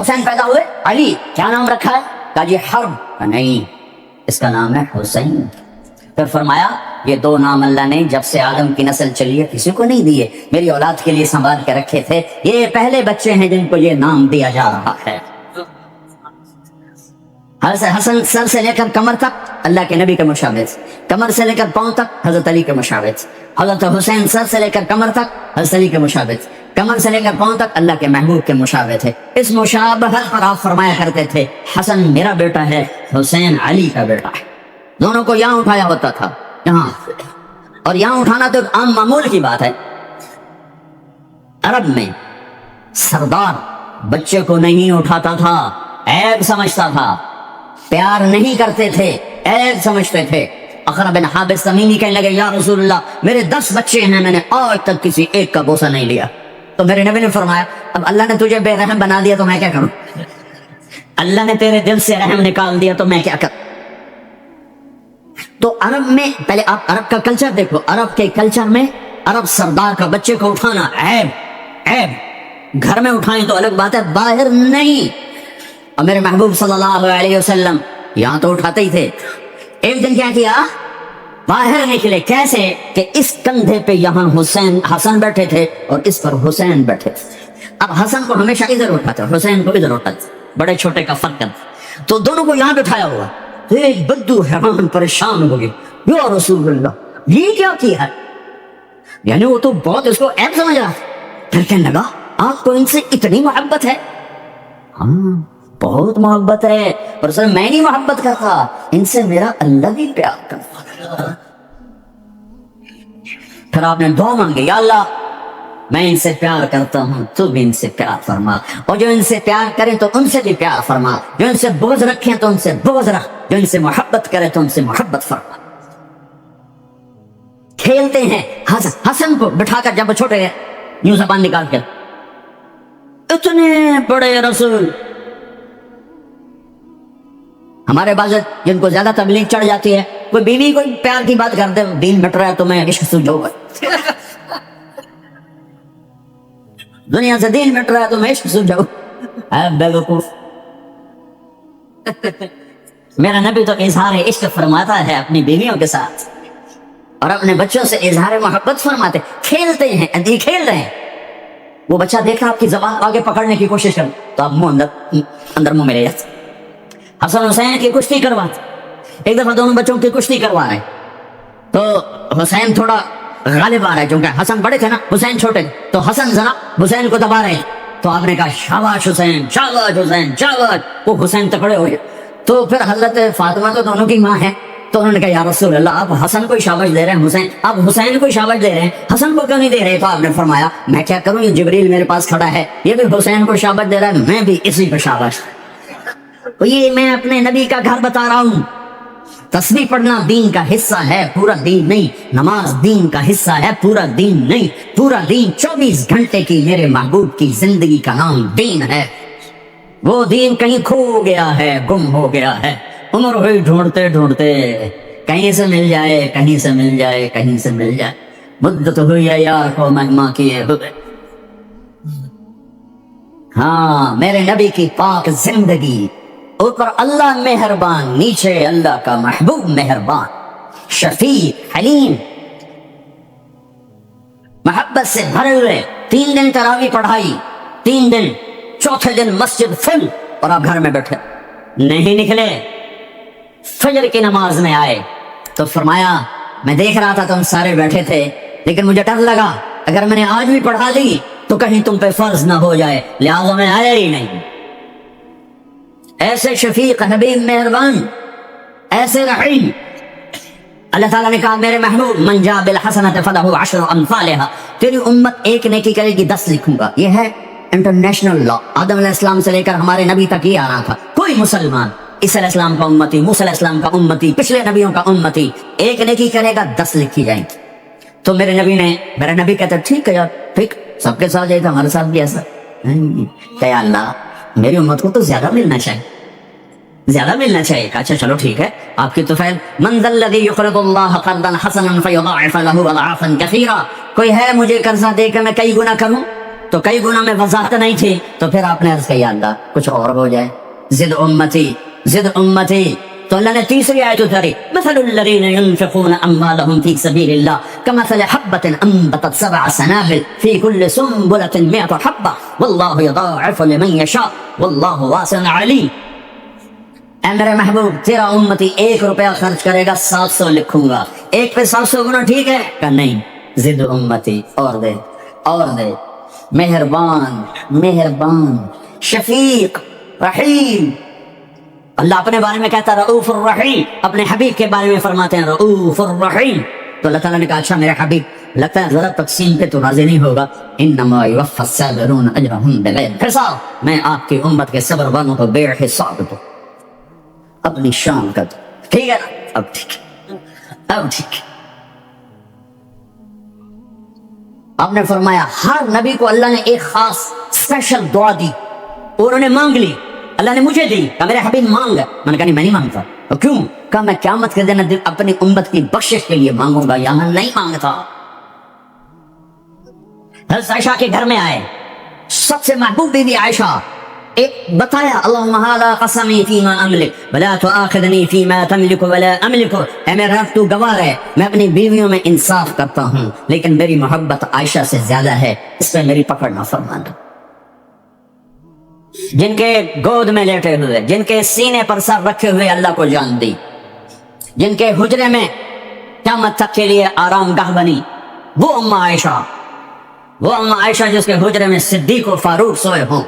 حسین پیدا ہوئے علی، کیا نام رکھا ہے؟ کہا جی حرب، کہا نہیں اس کا نام ہے حسین۔ پھر فرمایا یہ دو نام اللہ نے جب سے آدم کی نسل چلی ہے کسی کو نہیں دیے، میری اولاد کے لیے سنبھال کے رکھے تھے، یہ پہلے بچے ہیں جن کو یہ نام دیا جا رہا ہے۔ حسن سر سے لے کر کمر تک اللہ کے نبی کے مشابہ، کمر سے لے کر پاؤں تک حضرت علی کے مشابہ، حضرت حسین سر سے لے کر کمر تک حضرت علی کے مشابہ، کمر سے لے کر پاؤں تک اللہ کے محبوب کے مشابہ تھے۔ اس مشابہت پر آپ فرمایا کرتے تھے حسن میرا بیٹا ہے، حسین علی کا بیٹا ہے۔ دونوں کو یہاں اٹھایا ہوتا تھا، یہاں، اور یہاں اٹھانا تو ایک عام معمول کی بات ہے۔ عرب میں سردار بچے کو نہیں اٹھاتا تھا، عیب سمجھتا تھا، پیار نہیں کرتے تھے، عیب سمجھتے تھے۔ اقرا بن حابس تمیمی کہنے لگے یا رسول اللہ میرے 10 بچے ہیں، میں نے آج تک کسی ایک کا بوسہ نہیں لیا۔ تو میرے نبی نے فرمایا اب اللہ نے تجھے بے رحم بنا دیا تو میں کیا کروں؟ اللہ نے تیرے دل سے رحم نکال دیا تو میں کیا کروں؟ تو عرب میں پہلے آپ عرب کا کلچر دیکھو، عرب کے کلچر میں عرب سردار کا بچے کو اٹھانا عیب، گھر میں اٹھائیں تو الگ بات ہے، باہر نہیں۔ اور میرے محبوب صلی اللہ علیہ وسلم یہاں تو اٹھاتے ہی تھے۔ ایک دن کیا کیا، باہر نکلے، کیسے کہ اس کندھے پہ یہاں حسن بیٹھے تھے اور اس پر حسین بیٹھے تھے۔ اب حسن کو ہمیشہ ادھر اٹھاتے، حسین کو ادھر اٹھاتے، بڑے چھوٹے کا فرق کرتے، تو دونوں کو یہاں بٹھایا ہوا۔ ایک بدو حیران پریشان ہو گئے، یا رسول اللہ یہ کیا کیا ہے؟ یعنی وہ تو بہت اس کو عیب سمجھ رہا تھا۔ پھر کہنے لگا آپ کو ان سے اتنی محبت ہے؟ ہاں بہت محبت ہے، پر سر میں نہیں محبت کرتا، ان سے میرا اللہ بھی پیار کرتا۔ پھر آپ نے دعا مانگی یا اللہ میں ان سے پیار کرتا ہوں تو بھی ان سے پیار فرما، اور جو ان سے پیار کریں تو ان سے بھی پیار فرما، جو ان سے بغض رکھیں تو ان سے بغض رکھ، جو ان سے محبت کرے تو ان سے محبت فرما۔ کھیلتے ہیں حسن کو بٹھا کر، جب چھوٹے ہیں یوں زبان نکال کے، اتنے بڑے رسول، ہمارے بعض جن کو زیادہ تبلیغ چڑھ جاتی ہے، کوئی بیوی کو پیار کی بات کرتے ہیں، دین مٹ رہا ہے تو میں عشق سوجھو گا، دنیا سے دین مٹ رہا ہے تو میں عشق سوجھو، اے بیوقوف۔ میرا نبی تو اظہار عشق فرماتا ہے اپنی بیویوں کے ساتھ، اور اپنے بچوں سے اظہار محبت فرماتے، کھیلتے ہیں، کھیل رہے ہیں، وہ بچہ دیکھا آپ کی زبان آگے پکڑنے کی کوشش کر تو آپ منہ اندر منہ میں لے جاتے۔ حسن حسین کی کشتی کرواتے، ایک دفعہ دونوں بچوں کی کشتی کروا رہے تو حسین تھوڑا غالب آ رہا ہے، کیونکہ حسن بڑے تھے نا، حسین چھوٹے، تو حسن ذرا حسین کو دبا رہے، تو آپ نے کہا شاباش حسین، شاباش حسین، شاباش، وہ حسین تکڑے ہوئے۔ تو پھر حضرت فاطمہ تو دونوں کی ماں ہے، تو انہوں نے کہا یا رسول اللہ آپ حسن کو شاباش دے رہے ہیں، حسین آپ حسین کو شاباش دے رہے ہیں، حسن کو کیوں نہیں دے رہے؟ تو آپ نے فرمایا میں کیا کروں، یہ جبریل میرے پاس کھڑا ہے، یہ بھی حسین کو شاباش دے رہا ہے، میں بھی اسی کو شاباش۔ یہ میں اپنے نبی کا گھر بتا رہا ہوں، تسبیح پڑھنا دین کا حصہ ہے، پورا دین نہیں، نماز دین کا حصہ ہے، پورا دین نہیں، پورا دین 24 گھنٹے کی میرے محبوب کی زندگی کا نام دین ہے۔ وہ دین کہیں کھو گیا ہے، گم ہو گیا ہے، عمر ہوئی ڈھونڈتے ڈھونڈتے، کہیں سے مل جائے، کہیں سے مل جائے، کہیں سے مل جائے، مدت ہوئی ہے یار کو مہما کیے ہوئے۔ ہاں میرے نبی کی پاک زندگی، اوپر اللہ مہربان، نیچے اللہ کا محبوب مہربان، شفیق، حلیم، محبت سے بھرے ہوئے۔ 3 دن تراویح پڑھائی، 3 دن، چوتھے دن مسجد فل، اور آپ گھر میں بیٹھے نہیں نکلے۔ فجر کی نماز میں آئے تو فرمایا میں دیکھ رہا تھا تم سارے بیٹھے تھے، لیکن مجھے ڈر لگا اگر میں نے آج بھی پڑھا دی تو کہیں تم پہ فرض نہ ہو جائے، لہٰذا میں آیا ہی نہیں۔ ایسے شفیق، حبیب، مہربان، ایسے رحیم۔ اللہ تعالیٰ نے کہا میرے محبوب من جاء بالحسنۃ فلہ عشر امثالھا، تیری امت ایک نیکی کرے گی 10 لکھوں گا۔ یہ ہے انٹرنیشنل لا، آدم علیہ السلام سے لے کر ہمارے نبی تک یہ آ رہا تھا۔ کوئی مسلمان عیسیٰ علیہ السلام کا امتی، موسیٰ علیہ السلام کا امتی، پچھلے نبیوں کا امتی، ایک نیکی کرے گا 10 لکھی جائیں گی۔ تو میرے نبی کہتے ٹھیک ہے یار، ٹھیک، سب کے ساتھ جائے تو ہمارے ساتھ بھی ایسا کہ یا اللہ میری امت کو تو زیادہ ملنا چاہیے، زیادہ ملنا چاہیے۔ اچھا چلو ٹھیک ہے، آپ کی تو فیل من ذا الذی یقرض اللہ قرضا حسنا فیضاعف له اضعافا کثیرا، کوئی ہے مجھے قرضہ دے کر میں کئی گنا کروں؟ تو کئی گناہ میں وضاحت نہیں تھی، تو پھر آپ نے عرض کیا اللہ کچھ اور ہو جائے، زد امتی زد امتی، تو اللہ نے تیسری آیت اتاری، مثل الذین ينفقون اموالهم فی سبیل اللہ کمثل حبۃ انبتت سبع سنابل فی کل سنبلۃ مئۃ حبۃ واللہ یضاعف لمن یشاء واللہ واسع علیم۔ اے میرے محبوب، تیرا امتی 1 روپیہ خرچ کرے گا 700 لکھوں گا، ایک پہ 700 گنا ٹھیک ہے کہ نہیں؟ زد امتی، اور دے اور دے، مہربان مہربان شفیق رحیم۔ اللہ اپنے بارے میں کہتا ہے رؤوف الرحیم، اپنے حبیب کے بارے میں فرماتے ہیں رؤوف الرحیم۔ تو اللہ تعالیٰ نے کہا اچھا میرے حبیب لگتا ہے ذرا تقسیم پہ تو راضی نہیں ہوگا، انما یوفی الصابرون اجرهم بغیر حساب، میں آپ کی امت کے صبر والوں کو بے حساب دوں، اپنی شان کا دوں، ٹھیک ہے نا؟ اب ٹھیک ہے، اب ٹھیک ہے۔ آپ نے فرمایا ہر نبی کو اللہ نے ایک خاص اسپیشل دعا دی، انہوں نے مانگ لی، اللہ نے مجھے دی، کہا میرے حبیب مانگ۔ میں نے کہا نہیں میں نہیں مانگتا، اور کیوں؟ کہا میں قیامت کے دن اپنی امت کی بخشش کے لیے مانگوں گا، یہاں نہیں مانگتا۔ حضرت عائشہ کے گھر میں آئے، سب سے محبوب بیوی عائشہ، ایک بتایا اللہم ھذا قسمی فیما املک ولا تؤاخذنی فیما تملک ولا املک، اے میرے رب تو گواہ ہے میں اپنی بیویوں میں انصاف کرتا ہوں لیکن میری محبت عائشہ سے زیادہ ہے، اس پہ میری پکڑ نہ فرمانا۔ جن کے گود میں لیٹے ہوئے، جن کے سینے پر سر رکھے ہوئے اللہ کو جان دی، جن کے حجرے میں قیامت تک کے لیے آرام گاہ بنی، وہ اماں عائشہ، وہ اماں عائشہ جس کے حجرے میں صدیق و فاروق سوئے ہوں،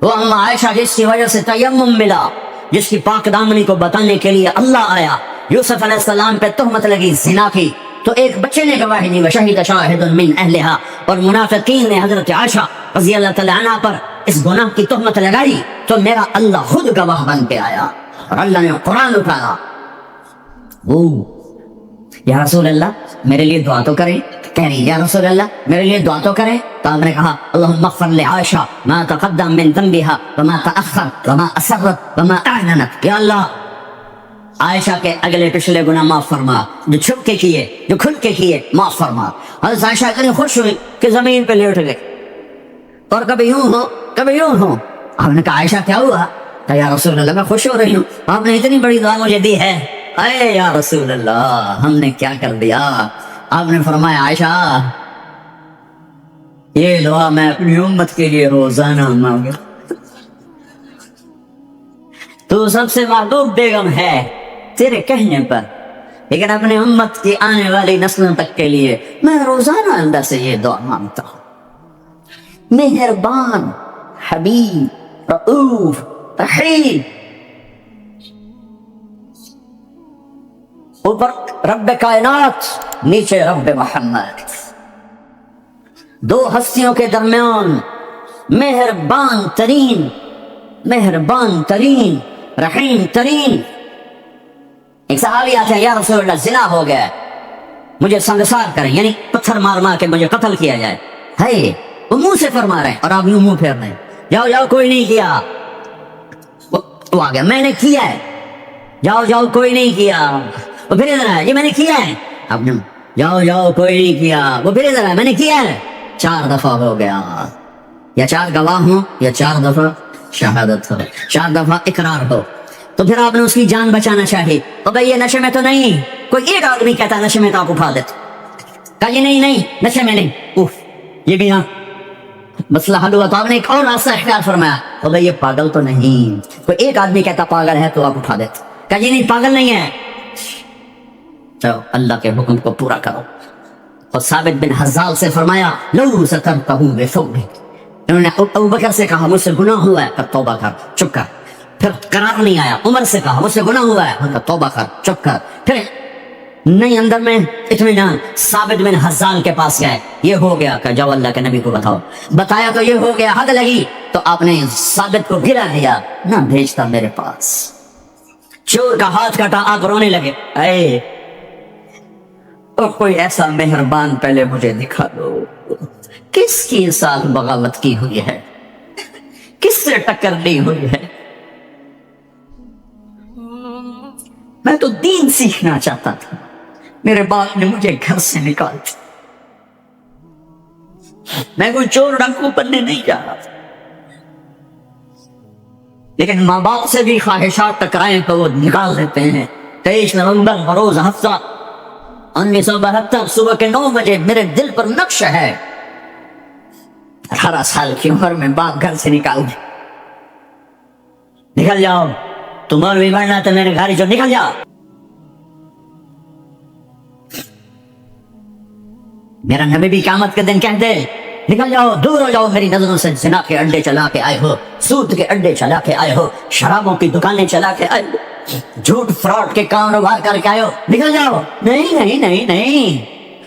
وہ اماں عائشہ جس کی وجہ سے تیمم ملا، جس کی پاک دامنی کو بتانے کے لیے اللہ آیا۔ یوسف علیہ السلام پہ تہمت لگی زنا کی، تو ایک بچے نے گواہی دی، وشہد شاہد من اہلہا، اور منافقین نے حضرت عائشہ رضی اللہ تعالی عنہ پر اس گناہ کی تہمت لگائی، تو میرا اللہ خود گواہ بن کے آیا، اور اللہ نے قرآن اٹھایا۔ وہ یا رسول اللہ میرے لیے دعا تو کریں، کہہ رہی یا رسول اللہ میرے لیے دعا تو کریں، تو آپ نے کہا اللہم اغفر لعائشہ ما تقدم من ذنبها وما تأخر وما اسرت وما اعلنت، یا اللہ عائشہ کے اگلے پچھلے گناہ معاف فرما، جو چھپ کے کیے جو کھل کے کیے معاف فرما۔ حضرت عائشہ اتنی خوش ہوئی کہ زمین پہ لیٹ گئے، اور کبھی یوں ہو کبھی یوں ہو۔ آپ نے کہا عائشہ کیا ہوا؟ کہ یا رسول اللہ میں خوش ہو رہی ہوں، آپ نے اتنی بڑی دعا مجھے دی ہے۔ اے یا رسول اللہ ہم نے کیا کر دیا؟ آپ نے فرمایا عائشہ یہ دعا میں اپنی امت کے لیے روزانہ مانگوں، تو سب سے محبوب بیگم ہے تیرے کہنے پر، لیکن اپنے امت کی آنے والی نسلوں تک کے لیے میں روزانہ اللہ سے یہ دعا مانگتا ہوں۔ مہربان حبیب رؤوف رحیم، اوپر رب کائنات نیچے رب محمد، دو ہستیوں کے درمیان مہربان ترین رحیم ترین۔ ایک صحابی آتے ہیں یا رسول اللہ زنا ہو گیا ہے، مجھے سنگسار کریں، یعنی پتھر مار مار کے مجھے قتل کیا جائے۔ ہے وہ منہ سے فرما رہے ہیں اور آپ یوں منہ پھیر رہے ہیں، جاؤ جاؤ کوئی نہیں کیا، وہ آ گیا میں نے کیا ہے، جاؤ جاؤ کوئی نہیں کیا، وہ پھر ادھر ہے یہ میں نے کیا ہے، اب جاؤ جاؤ کوئی نہیں کیا، وہ پھر ادھر ہے میں نے کیا ہے۔ 4 دفعہ ہو گیا، یا 4 گواہ ہوں یا 4 دفعہ شہادت ہو، 4 دفعہ اقرار ہو، تو پھر آپ نے اس کی جان بچانا چاہیے۔ تو بھائی یہ نشے میں تو نہیں، کوئی ایک آدمی کہتا ہے نشے میں تو آپ اٹھا دیتے، کہا یہ نہیں نشے میں نہیں، اوف یہ بھی نہ مسئلہ حل ہوا، تو آپ نے ایک اور راستہ اختیار فرمایا، تو بھائی یہ پاگل تو نہیں، کوئی ایک آدمی کہتا پاگل ہے تو آپ اٹھا دیتے، کہا یہ نہیں پاگل نہیں ہے، چلو اللہ کے حکم کو پورا کرو۔ اور ثابت بن حزال سے فرمایا لو سترتہ بثوبک، انہوں نے ابو بکر سے کہا مجھ سے گناہ ہوا ہے، کہا توبہ کر چپ کر، پھر قرار نہیں آیا، عمر سے کہا مجھ سے گناہ ہوا ہے، کہا توبہ کر چپ کر، پھر نہیں اندر میں اطمینان، ثابت بن حزال کے پاس گئے، یہ ہو گیا کہ جاؤ اللہ کے نبی کو بتاؤ، بتایا تو یہ ہو گیا، حد لگی، تو آپ نے ثابت کو گرا دیا، نہ بھیجتا میرے پاس، چور کا ہاتھ کاٹا، آپ رونے لگے، اے اور کوئی ایسا مہربان پہلے مجھے دکھا دو، کس کی ساتھ بغاوت کی ہوئی ہے، کس سے ٹکر لی ہوئی ہے، میں تو دین سیکھنا چاہتا تھا، میرے باپ نے مجھے گھر سے نکال دیا، میں کوئی چور ڈاکو بننے نہیں جا رہا، لیکن ماں باپ سے بھی خواہشات ٹکرائیں تو وہ نکال دیتے ہیں۔ 23 نومبر بروز ہفتہ 1972 صبح کے 9 بجے میرے دل پر نقش ہے، 18 سال کی عمر میں باپ گھر سے نکال دے، نکل جاؤ، تم اور بھی بڑھنا تو میرے گھر جو نکل جاؤ۔ میرا نبی بھی قیامت کے دن کہتے نکل جاؤ، دور ہو جاؤ میری نظروں سے، زنا کے اڈے چلا کے آئے ہو، سود کے اڈے چلا کے آئے ہو، شرابوں کی دکانیں چلا کے آئے ہو، جھوٹ فراڈ کے کاروبار کر کے آئے ہو، نکل جاؤ۔ نہیں نہیں نہیں نہیں،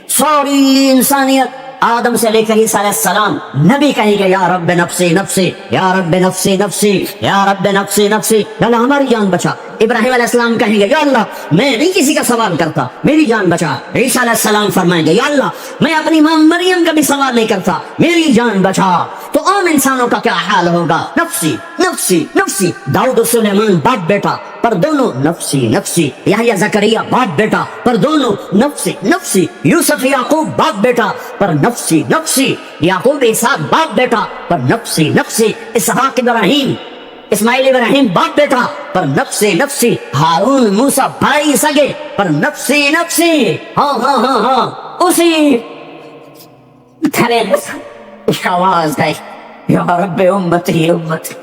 سوری انسانیت آدم سے لے کر عیسیٰ علیہ السلام نبی کہیں گے یا رب نفسی نفسی، یا رب نفسی نفسی، یا رب نفسی نفسی، اللہ ہماری جان بچا۔ ابراہیم علیہ السلام کہیں گے یا اللہ میں نہیں کسی کا سوال کرتا، میری جان بچا۔ عیسیٰ علیہ السلام فرمائیں گے یا اللہ میں اپنی ماں مریم کا بھی سوال نہیں کرتا، میری جان بچا۔ تو عام انسانوں کا کیا حال ہوگا؟ نفسی نفسی نفسی۔ داؤد و سلیمان باپ بیٹا پر دونوں نفسی نفسی، یحییٰ زکریا باپ بیٹا پر دونوں نفسی نفسی، یوسف یعقوب باپ بیٹا پر نفسی نفسی، یعقوب اسحاق باپ بیٹا پر نفسی نفسی، اسحاق ابراہیم اسماعیل ابراہیم باپ بیٹا پر نفسی نفسی، ہارون موسیٰ بھائی سگے پر نفسی نفسی۔ ہاں ہاں ہاں ہاں، اسی ایک آواز آئی یا رب امتی امتی،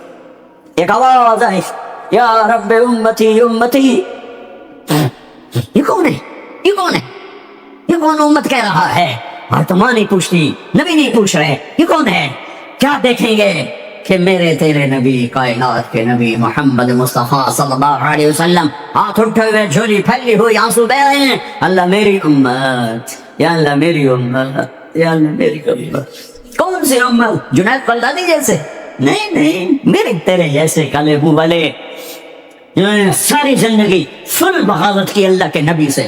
ایک آواز آئی یا رب امتی امتی۔ یہ کون ہے؟ یہ کون ہے؟ یہ کون امت کہہ رہا ہے؟ اور تو ماں نہیں پوچھتی، نبی نہیں پوچھ رہے، یہ کون ہے؟ کیا دیکھیں گے کہ میرے تیرے نبی، کائنات کے نبی محمد مصطفیٰ صلی اللہ علیہ وسلم ہاتھ اٹھے ہوئے، جھولی پھیلی ہوئی، آنسو بہ رہے ہیں، اللہ میری امت، یا اللہ میری امت، یا اللہ میری امت۔ کون سی امت؟ جنید بغدادی جیسے؟ نہیں نہیں، میرے تیرے جیسے کالے منہ والے جنہوں نے ساری زندگی فل بغاوت کی اللہ کے نبی سے،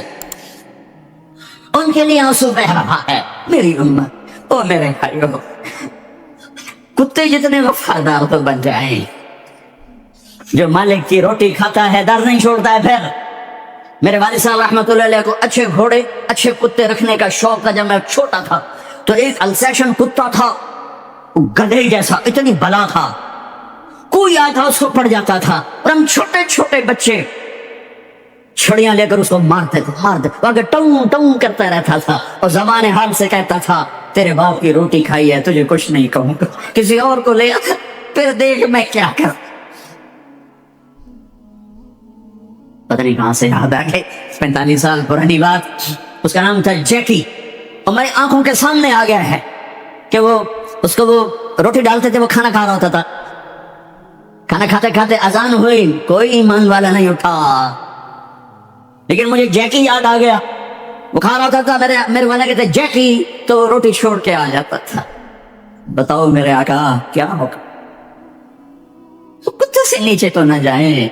ان کے لیے آنسو بہ رہا ہے۔ میری امت، او میرے بھائیو، کتے جتنے وفادار تو بن جائیں، جو مالک کی روٹی کھاتا ہے در نہیں چھوڑتا ہے۔ پھر میرے والد صاحب رحمۃ اللہ علیہ کو اچھے گھوڑے اچھے کتے رکھنے کا شوق تھا۔ جب میں چھوٹا تھا تو ایک السیشن کتا تھا، گدھے جیسا، اتنی بلا تھا، کوئی آیا تھا اس کو پڑ جاتا تھا، اور ہم چھوٹے چھوٹے بچے چھڑیاں لے کر اس کو مارتے تھے، مارتے آگے ٹوں ٹوں کرتا رہتا تھا، اور زبان حال سے کہتا تھا تیرے باپ کی روٹی کھائی ہے، تجھے کچھ نہیں کہوں گا، کسی اور کو لے آتا، پھر دیکھ میں کیا کروں۔ پتہ نہیں کہاں سے یاد آ گئی، 45 سال پرانی بات۔ اس کا نام تھا جیکی، اور میری آنکھوں کے سامنے آ گیا ہے کہ وہ اس کو وہ روٹی ڈالتے تھے، وہ کھانا کھا رہا ہوتا تھا، کھانا کھاتے کھاتے اذان ہوئی، کوئی ایمان والا نہیں اٹھا، لیکن مجھے جیکی یاد آ گیا، وہ کھا رہا ہوتا تھا، میرے والا کہتے جیکی، تو وہ روٹی چھوڑ کے آ جاتا تھا۔ بتاؤ میرے آقا کیا ہوگا؟ کتے سے نیچے تو نہ جائیں۔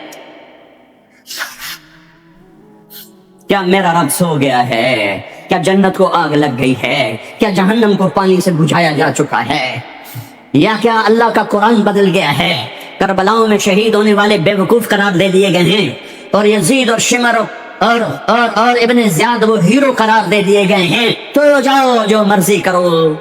کیا میرا رب سو گیا ہے؟ کیا جنت کو آگ لگ گئی ہے؟ کیا جہنم کو پانی سے بجھایا جا چکا ہے؟ یا کیا اللہ کا قرآن بدل گیا ہے؟ کربلاؤں میں شہید ہونے والے بے وقوف قرار دے دیے گئے ہیں، اور یزید اور شمر اور ابن زیاد وہ ہیرو قرار دے دیے گئے ہیں۔ تو جاؤ جو مرضی کرو،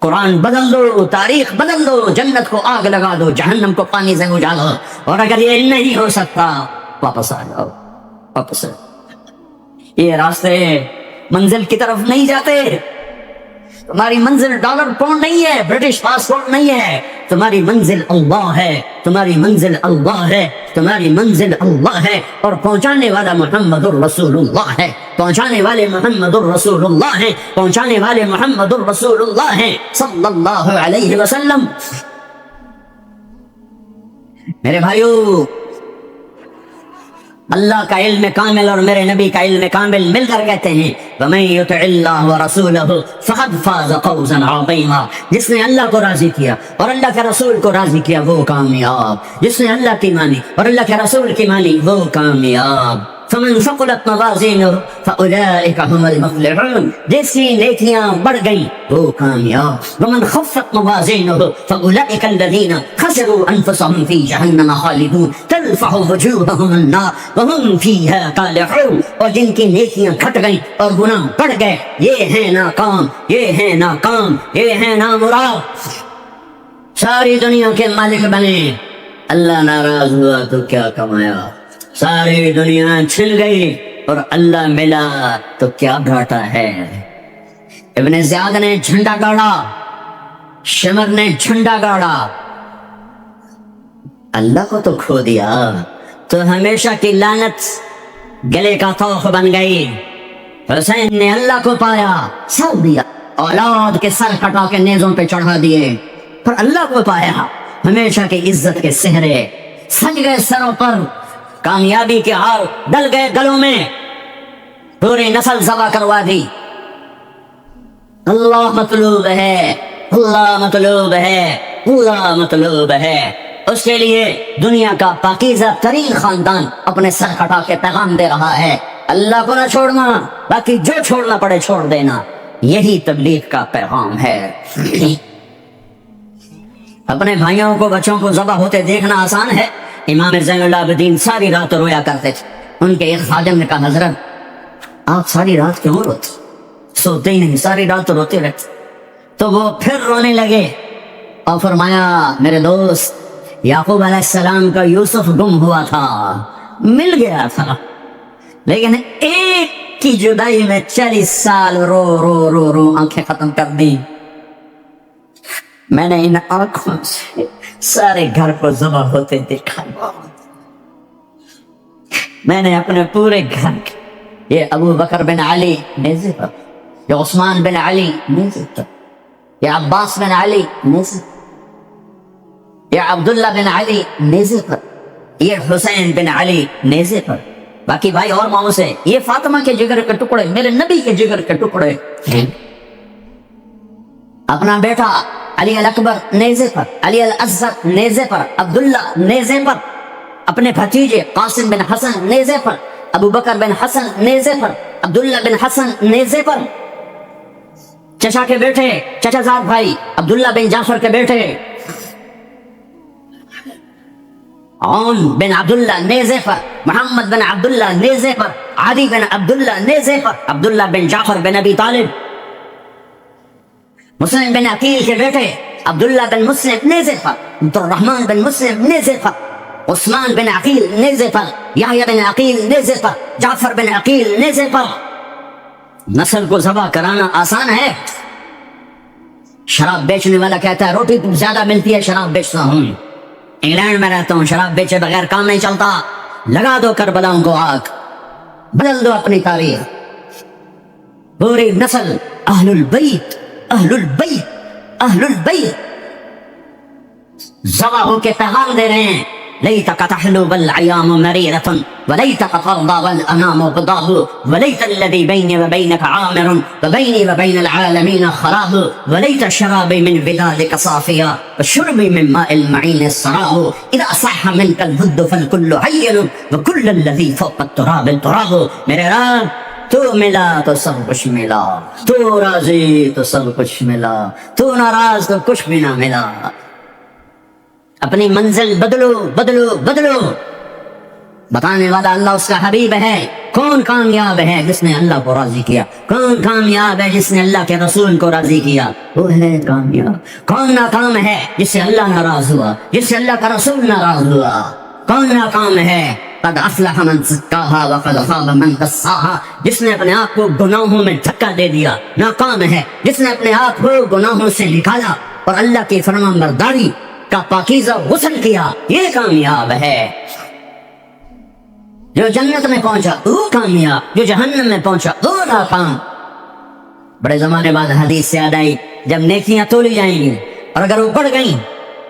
قرآن بدل دو، تاریخ بدل دو، جنت کو آگ لگا دو، جہنم کو پانی سے اجالو، اور اگر یہ نہیں ہو سکتا واپس آ جاؤ، واپس آ جاؤ۔ یہ راستے منزل کی طرف نہیں جاتے۔ تمہاری منزل ڈالر پاؤنڈ نہیں ہے، برٹش پاسپورٹ نہیں ہے، تمہاری منزل اللہ ہے، تمہاری منزل اللہ ہے، تمہاری منزل اللہ ہے، اور پہنچانے والا محمد الرسول اللہ ہے، پہنچانے والے محمد الرسول اللہ ہیں، پہنچانے والے محمد الرسول اللہ ہیں صلی اللہ علیہ وسلم۔ میرے بھائیو، اللہ کا علم کامل اور میرے نبی کا علم کامل مل کر کہتے ہیں وَمَن يُطِعِ اللَّهَ وَرَسُولَهُ فَقَدْ فَازَ فَوْزًا عَظِيمًا۔ جس نے اللہ کو راضی کیا اور اللہ کے رسول کو راضی کیا وہ کامیاب، جس نے اللہ کی مانی اور اللہ کے رسول کی مانی وہ کامیاب۔ فَمَن ثَقُلَتْ مَوَازِينُهُ فَأُولَٰئِكَ هُمُ الْمُفْلِحُونَ، جس کی نیکیاں بڑھ گئیں وہ کامیاب۔ وَمَن خَفَّتْ مَوَازِينُهُ فَأُولَٰئِكَ الَّذِينَ خَسِرُوا أَنفُسَهُمْ فِي جَهَنَّمَ خَالِدُونَ۔ تلفح وجوہہم النار وہم فیہا کالحون، اور جن کی نیکیاں گھٹ گئیں اور گناہ بڑھ گئے، یہ ہیں ناکام، یہ ہیں ناکام، یہ ہیں نامراد، ساری دنیا کے مالک بنے، اللہ ناراض ہوا تو کیا کمایا، ساری دنیا چھن گئی اور اللہ ملا تو کیا گھاٹا ہے۔ ابن زیاد نے جھنڈا گاڑا، شمر نے جھنڈا گاڑا، اللہ کو تو کھو دیا تو ہمیشہ کی لعنت گلے کا طوق بن گئی۔ حسین نے اللہ کو پایا، سب دیا، اولاد کے سر کٹا کے نیزوں پہ چڑھا دیے، پر اللہ کو پایا، ہمیشہ کی عزت کے سہرے سج گئے سروں پر، کامیابی کے ہار ڈل گئے گلوں میں، پوری نسل ذبح کروا دی۔ اللہ مطلوب ہے، اللہ مطلوب ہے، اللہ مطلوب ہے، اس کے لیے دنیا کا پاکیزہ ترین خاندان اپنے سر کٹا کے پیغام دے رہا ہے، اللہ کو نہ چھوڑنا، باقی جو چھوڑنا پڑے چھوڑ دینا، یہی تبلیغ کا پیغام ہے۔ اپنے بھائیوں کو، بچوں کو ذبح ہوتے دیکھنا آسان ہے۔ امام زین العابدین ساری رات رویا کرتے تھے۔ ان کے ایک خادم نے کہا، حضرت آپ ساری رات کیوں روتے؟ سوتے ہی نہیں، ساری رات تو روتے رہتے۔ تو وہ پھر رونے لگے اور فرمایا، میرے دوست، یعقوب علیہ السلام کا یوسف گم ہوا تھا، مل گیا تھا، لیکن ایک کی جدائی میں 40 سال رو رو رو رو آنکھیں ختم کر دی۔ میں نے ان آنکھوں سے سارے گھر کو ذبح ہوتے دیکھا، میں نے اپنے پورے گھر، یہ ابو بکر بن علی نیزے پر، یہ عثمان بن علی نیزے پر، یہ عباس بن علی نیزے پر، یہ عبداللہ بن علی نیزے پر، یہ حسین بن علی نیزے پر، باقی بھائی اور ماؤں سے، یہ فاطمہ کے جگر کے ٹکڑے، میرے نبی کے جگر کے ٹکڑے، اپنا بیٹا علی الاکبر نیزے پر، علی الاصغر نیزے پر، عبداللہ نیزے پر، اپنے بھتیجے قاسم بن حسن نیزے پر، ابو بکر بن حسن نیزے پر، عبداللہ بن حسن نیزے پر، چچا کے بیٹے، چچا زاد بھائی عبداللہ بن جعفر کے بیٹے عون بن عبداللہ نیزے پر، محمد بن عبداللہ نیزے پر، علی بن عبداللہ نیزے پر، عبداللہ بن جعفر بن ابی طالب، مسلم بن عقیل کے بیٹے عبداللہ بن مسلم نیزے پر، عبد الرحمن بن مسلم نیزے پر، عثمان بن عقیل نیزے پر، یحییٰ بن عقیل نیزے پر، جعفر بن عقیل نیزے پر۔ نسل کو ذبح کرانا آسان ہے؟ شراب بیچنے والا کہتا ہے روٹی تو زیادہ ملتی ہے، شراب بیچتا ہوں، انگلینڈ میں رہتا ہوں، شراب بیچے بغیر کام نہیں چلتا، لگا دو کربلاؤں کو آگ، بدل دو اپنی تاریخ۔ پوری نسل اہل البیت، اہل البیت، اہل البیت ذبح ہو کے پیغام دے رہے ہیں، لیتک تحلو والعیام مریرۃ ولیتک ترضی والانام غضاب ولیت الذی بینی وبینک عامر وبینی وبین العالمین خراب ولیت شرابی من ودادک صافیا وشربی من ماء المعین السراب اذا صح منک الود فالکل حین وکل الذی فوق التراب التراب۔ میرے رب تو ملا تو سب کچھ ملا، تو راضی تو سب کچھ ملا، تو ناراض تو کچھ بھی نہ ملا۔ اپنی منزل بدلو بدلو بدلو، بتانے والا اللہ اس کا حبیب ہے۔ کون کامیاب ہے جس نے اللہ کو راضی کیا؟ کون کامیاب ہے جس نے اللہ کے رسول کو راضی کیا؟ وہ ہے کامیاب۔ کون ناکام ہے جس سے اللہ ناراض ہوا، جس سے اللہ کا رسول ناراض ہوا؟ کون ناکام ہے؟ قد افلح من زکاہا وقد خاب من دساہا، جس نے اپنے آپ کو گناہوں میں دھکا دے دیا ناکام ہے، جس نے اپنے آپ کو گناہوں سے نکالا اور اللہ کی فرمان برداری کا پاکیزہ غسل کیا، یہ کامیاب ہے۔ جو جنت میں پہنچا وہ کامیاب، جو جہنم میں پہنچا وہ ناکام۔ بڑے زمانے بعد حدیث سے یاد آئی، جب نیکیاں تولی جائیں گی اور اگر وہ بڑھ گئیں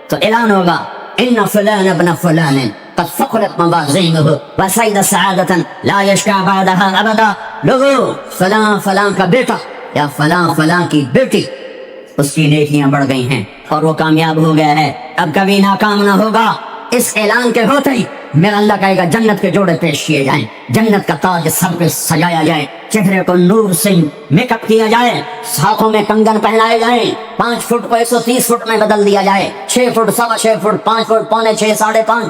تو اعلان ہوگا، ان فلان ابن فلان قد ثقلت موازینہ وسعد سعادۃ لا یشقی بعدها ابدا۔ لوگو، فلاں فلاں کا بیٹا یا فلاں فلاں کی بیٹی، اس کی نیکیاں بڑھ گئی ہیں اور وہ کامیاب ہو گیا ہے، اب کبھی ناکام نہ ہوگا۔ اس اعلان کے ہوتے ہی میرا اللہ کہے گا جنت کے جوڑے پیش کیے جائیں، جنت کا تاج سب پہ سجایا جائے، چہرے کو نور سے میک اپ کیا جائے، ہاتھوں میں کنگن پہنائے جائیں، 5 فٹ کو 130 فٹ میں بدل دیا جائے، 6 فٹ، 6.25 فٹ، 5 فٹ، 5.25، 5.5،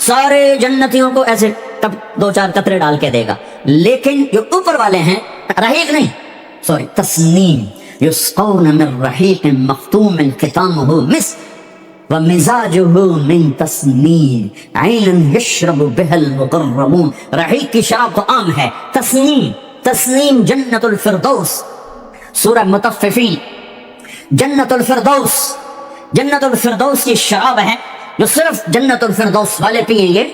سارے جنتیوں کو ایسے تب 2-4 قطرے ڈال کے دے گا، لیکن جو اوپر والے ہیں رحیق نہیں، سوری تسنیم، یسقون من رحیق مختوم ختامہ مسک ومزاجہ من تسنیم عین یشرب بها المقربون۔ رحیق کی شراب تو عام ہے، تسنیم جنت الفردوس، سورہ مطففین، جنت الفردوس کی شراب ہے جو صرف جنت الفردوس والے پیئیں گے،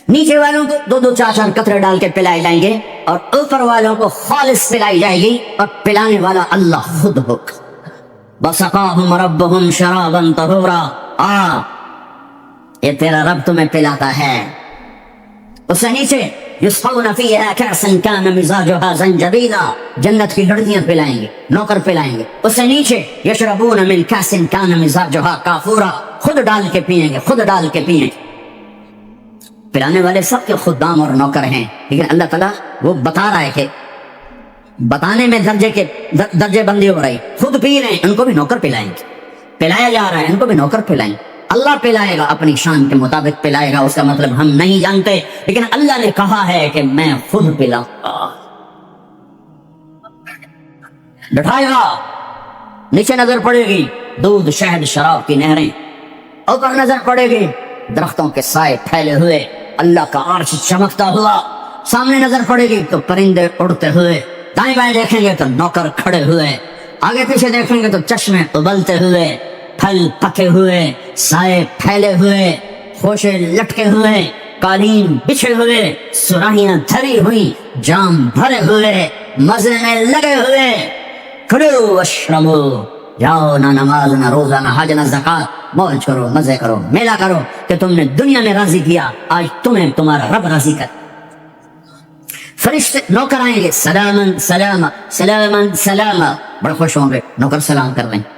نیچے والوں کو 2-4 قطرے ڈال کے پلائے جائیں گے، اور اوپر والوں کو خالص پلائی جائے گی، اور پلانے والا اللہ خود ہوگا۔ وَسَقَاهُمْ رَبُّهُمْ شَرَابًا طَهُورًا، یہ تیرا رب تمہیں پلاتا ہے۔ اس سے نیچے یسقون فیہا کأسا کان مزاجہا زنجبیلا، جنت کی لڑکیاں پلائیں گے، نوکر پلائیں گے۔ اس سے نیچے یشربون من کأس کان مزاجہا کافورا، خود ڈال کے پیئیں گے، خود ڈال کے پیئیں گے۔ پلانے والے سب کے خدام اور نوکر ہیں، لیکن اللہ تعالیٰ وہ بتا رہا ہے کہ بتانے میں درجے بندی ہو رہی، خود پی رہے ہیں، ان کو بھی نوکر پلائیں گے، پلایا جا رہا ہے، ان کو بھی نوکر پلائیں گے۔ اللہ پلائے گا، اپنی شان کے مطابق پلائے گا، اس کا مطلب ہم نہیں جانتے، لیکن اللہ نے کہا ہے کہ میں خود پلاؤں گا۔ بٹھائے گا، نیچے نظر پڑے گی دودھ شہد شراب کی نہریں، اوپر نظر پڑے گی درختوں کے سائے پھیلے ہوئے، اللہ کا عرش چمکتا ہوا، سامنے نظر پڑے گی تو پرندے اڑتے ہوئے، دائیں بائیں دیکھیں گے تو نوکر کھڑے ہوئے، آگے پیچھے دیکھیں گے تو چشمے ابلتے ہوئے، پھل پکے ہوئے، سائے پھیلے ہوئے، خوشے لٹکے ہوئے، قالین بچھے ہوئے، سراہیاں دھری ہوئی، جام بھرے ہوئے، مزے میں لگے ہوئے۔ کھلو اشربو، جاؤ، نہ نماز نہ روزہ نہ حج نہ زکات، موج کرو، مزے کرو، میلہ کرو کہ تم نے دنیا میں راضی کیا، آج تمہیں تمہارا رب راضی کر۔ فرشتے نوکر آئیں گے، سلامن سلاما سلامن سلاما، بڑے خوش ہوں گے، نوکر سلام کر رہے ہیں۔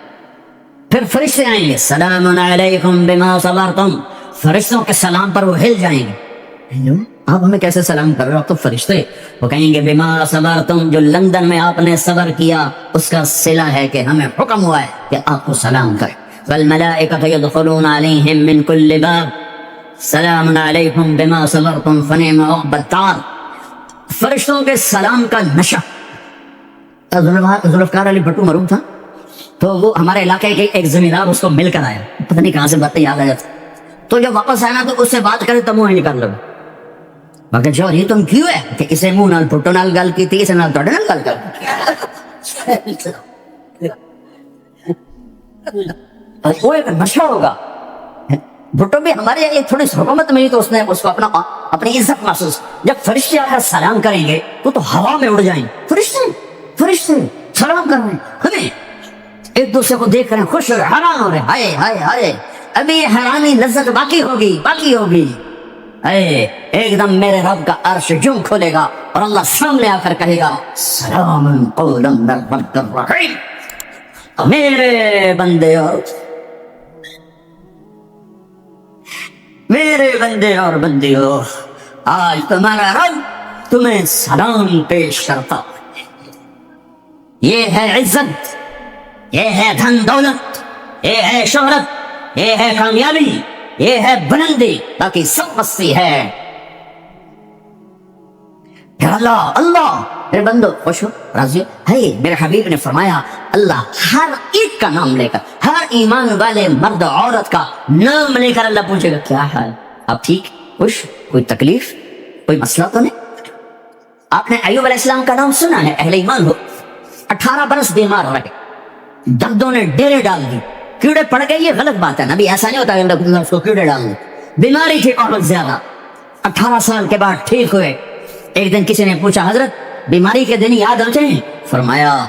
پھر فرشتے آئیں گے، سلام علیکم بما صبرتم، فرشتوں کے سلام پر وہ ہل جائیں گے، آپ ہمیں کیسے سلام کر رہے ہو؟ آپ تو فرشتے۔ وہ کہیں گے بما صبرتم، جو لندن میں آپ نے صبر کیا اس کا صلہ ہے کہ ہمیں حکم ہوا ہے کہ آپ کو سلام کریں۔ والملائکۃ یدخلون علیہم من کل باب سلام علیکم بما صبرتم فنعم عقبی الدار۔ فرشتوں کے سلام کا نشہ، ذوالفقار علی بھٹو مرحوم تھا، تو وہ ہمارے علاقے کے ایک زمیندار اس کو مل کر آیا، پتہ نہیں کہاں سے باتیں یاد آ جاتی، تو جب واپس آیا نا تو اس سے بات کرے تو منہ ہی نکال لو، مگر جو یہ تم کیوں ہے کہ اسے منہ نال بھٹو نال گل کی تھی، اسے نال توڑے نال گل کر، وہ ایک نشہ ہوگا۔ بھٹو بھی ہمارے ایک تھوڑی سی حکومت ملی تو اس نے اس کو اپنی عزت محسوس، جب فرشتے آ کر سلام کریں گے تو ہوا میں اڑ جائیں، فرشتے سلام کر رہے ہیں، ہمیں ایک دوسرے کو دیکھ رہے ہیں، خوش ہو رہے، حیران ہو رہے، ہائے ہائے ہائے، ابھی یہ حیرانی لذت باقی ہوگی، ایک دم میرے رب کا عرش جم کھولے گا اور اللہ سامنے آ کر کہے گا سلام قولا من رب الرحیم، میرے بندے اور بندیوں، آج تمہارا رب تمہیں سلام پیش کرتا، یہ ہے عزت، یہ ہے دھن دولت، یہ ہے شہرت، یہ ہے کامیابی، یہ ہے بلندی، باقی سب مستی ہے۔ پھر اللہ میرے بندو خوش ہو، راضی ہو؟ میرے حبیب نے فرمایا اللہ ہر ایک کا نام لے کر، ہر ایمان والے مرد عورت کا نام لے کر اللہ پوچھے گا کیا حال، آپ ٹھیک، خوش، کوئی تکلیف، کوئی مسئلہ تو نہیں؟ آپ نے ایوب علیہ السلام کا نام سنا ہے، اہل ایمان ہو، 18 برس بیمار رہے، دردوں نے ڈیرے ڈال دی، کیڑے پڑ گئے، یہ غلط بات ہے، نبی ایسا نہیں ہوتا کہ اللہ اس کو کیڑے ڈال دے، بیماری تھی بہت زیادہ، 18 سال کے بعد ٹھیک ہوئے۔ ایک دن کسی نے پوچھا حضرت بیماری کے دن یاد آتے ہیں؟ فرمایا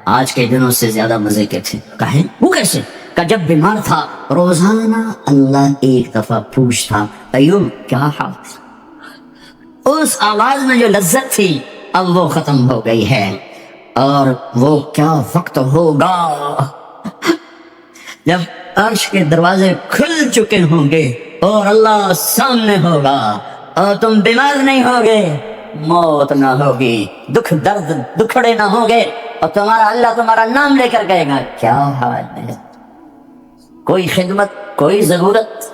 آج کے دنوں سے زیادہ مزے کے تھے۔ کہیں وہ کیسے؟ کہ جب بیمار تھا روزانہ اللہ ایک دفعہ پوچھتا ایوب کیا حال، اس آواز میں جو لذت تھی اب وہ ختم ہو گئی ہے، اور وہ کیا وقت ہوگا جب عرش کے دروازے کھل چکے ہوں گے اور اللہ سامنے ہوگا اور تم بیمار نہیں ہوگے، موت نہ ہوگی، دکھ درد دکھڑے نہ ہوں گے، اور اللہ تمہارا نام لے کر کہے گا کیا حال ہے، کوئی خدمت، کوئی ضرورت،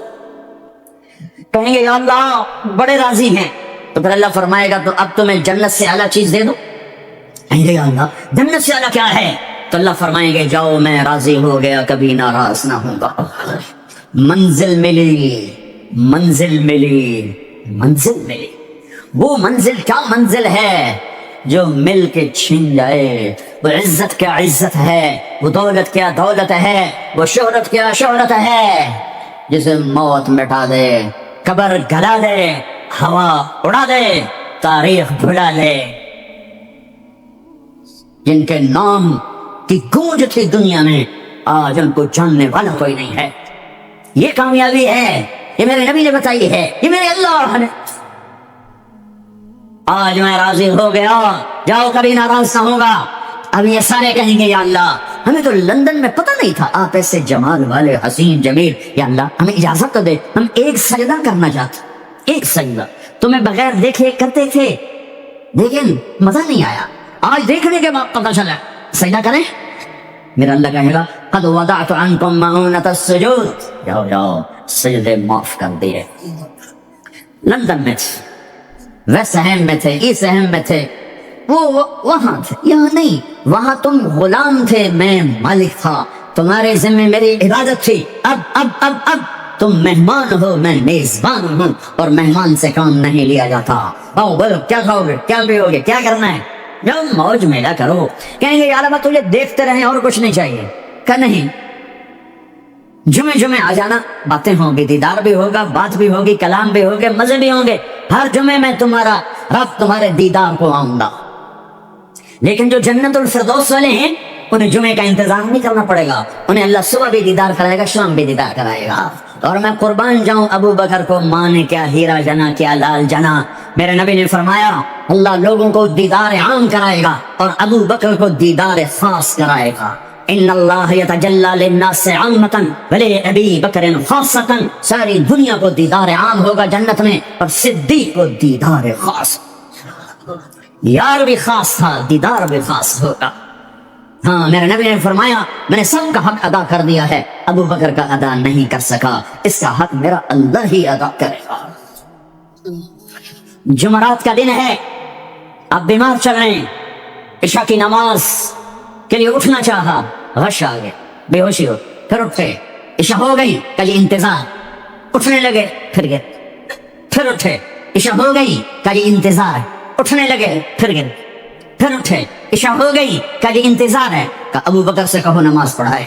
کہیں گے یا اللہ بڑے راضی ہیں، تو پھر اللہ فرمائے گا تو اب تمہیں جنت سے اعلیٰ چیز دے دو؟ کہیں گے یا اللہ جنت سے اعلیٰ کیا ہے؟ تو اللہ فرمائیں گے جاؤ میں راضی ہو گیا، کبھی ناراض نہ ہوں گا۔ منزل ملی، منزل ملی، منزل ملی۔ وہ منزل کیا منزل ہے جو مل کے چھن جائے، وہ عزت کیا عزت ہے، وہ دولت کیا دولت ہے، وہ شہرت کیا شہرت ہے، جسے موت مٹا دے، قبر گلا دے، ہوا اڑا دے، تاریخ بھلا دے۔ جن کے نام کی گونج تھی دنیا میں، آج ان کو جاننے والا کوئی نہیں ہے۔ یہ کامیابی ہے، یہ میرے نبی نے بتائی ہے، یہ میرے اللہ نے۔ آج میں راضی ہو گیا، جاؤ کبھی ناراض نہ ہوگا۔ اب یہ سارے کہیں گے یا اللہ ہمیں تو لندن میں پتہ نہیں تھا آپ ایسے جمال والے حسین جمیل، یا اللہ ہمیں اجازت تو دے، ہم ایک سجدہ کرنا چاہتے، ایک سجدہ تمہیں بغیر دیکھے کرتے تھے لیکن مزہ نہیں آیا، آج دیکھنے کے بعد پتہ چلا، سجدہ کریں؟ میرا اللہ کہے گا قد وضعت عنکم مؤونۃ السجود، جاؤ جاؤ سجدے معاف کر دیے۔ لندن میں تھے، ویسٹ ہیم میں تھے، ایسٹ ہیم میں تھے، وہ وہاں تھے، یہاں نہیں۔ وہاں تم غلام تھے، میں مالک تھا، تمہارے ذمہ میری عبادت تھی۔ اب تم مہمان ہو، میں میزبان ہوں، اور مہمان سے کام نہیں لیا جاتا۔ آؤ بولو کیا کھاؤ گے، کیا پیو گے، کیا کرنا ہے، جاؤ موج میلہ کرو۔ کہیں گے یار اب تجھے دیکھتے رہیں اور کچھ نہیں چاہیے، کہ نہیں جمعے آ جانا، باتیں ہوں گی، دیدار بھی ہوگا، بات بھی ہوگی، کلام بھی ہوگے، مزے بھی ہوں گے، ہر جمعے میں تمہارا رب تمہارے دیدار کو آؤں گا۔ لیکن جو جنت الفردوس والے ہیں انہیں جمعے کا انتظام نہیں کرنا پڑے گا، انہیں اللہ صبح بھی دیدار کرائے گا، شام بھی دیدار کرائے گا۔ اور میں قربان جاؤں ابو بکر کو، ماں نے کیا ہیرا جنا، کیا لال جنا۔ میرے نبی نے فرمایا اللہ لوگوں کو دیدار عام کرائے گا اور ابو بکر کو دیدار خاص کرائے گا۔ ان اللہ یتجلی للناس عامۃ ولابی بکر خاصۃ، ساری دنیا کو دیدار عام ہوگا جنت میں، اور صدیق کو دیدار خاص، یار بھی خاص تھا، دیدار بھی خاص ہوگا۔ ہاں میرے نبی نے فرمایا میں نے سب کا حق ادا کر دیا ہے، ابو بکر کا ادا نہیں کر سکا، اس کا حق میرا اللہ ہی ادا کرے گا۔ جمعرات کا دن ہے، آپ بیمار چل رہے ہیں، عشاء کی نماز کے لیے اٹھنا چاہا، غش آ گئے، بے ہوشی ہو، پھر اٹھے، عشاء ہو گئی، کل انتظار، اٹھنے لگے، پھر گئے، پھر اٹھے، عشاء ہو گئی، کل انتظار، اٹھنے لگے، پھر گئے، پھر اٹھے، عشاء ہو گئی، کل انتظار ہے، کہ ابو بکر سے کہو نماز پڑھائے۔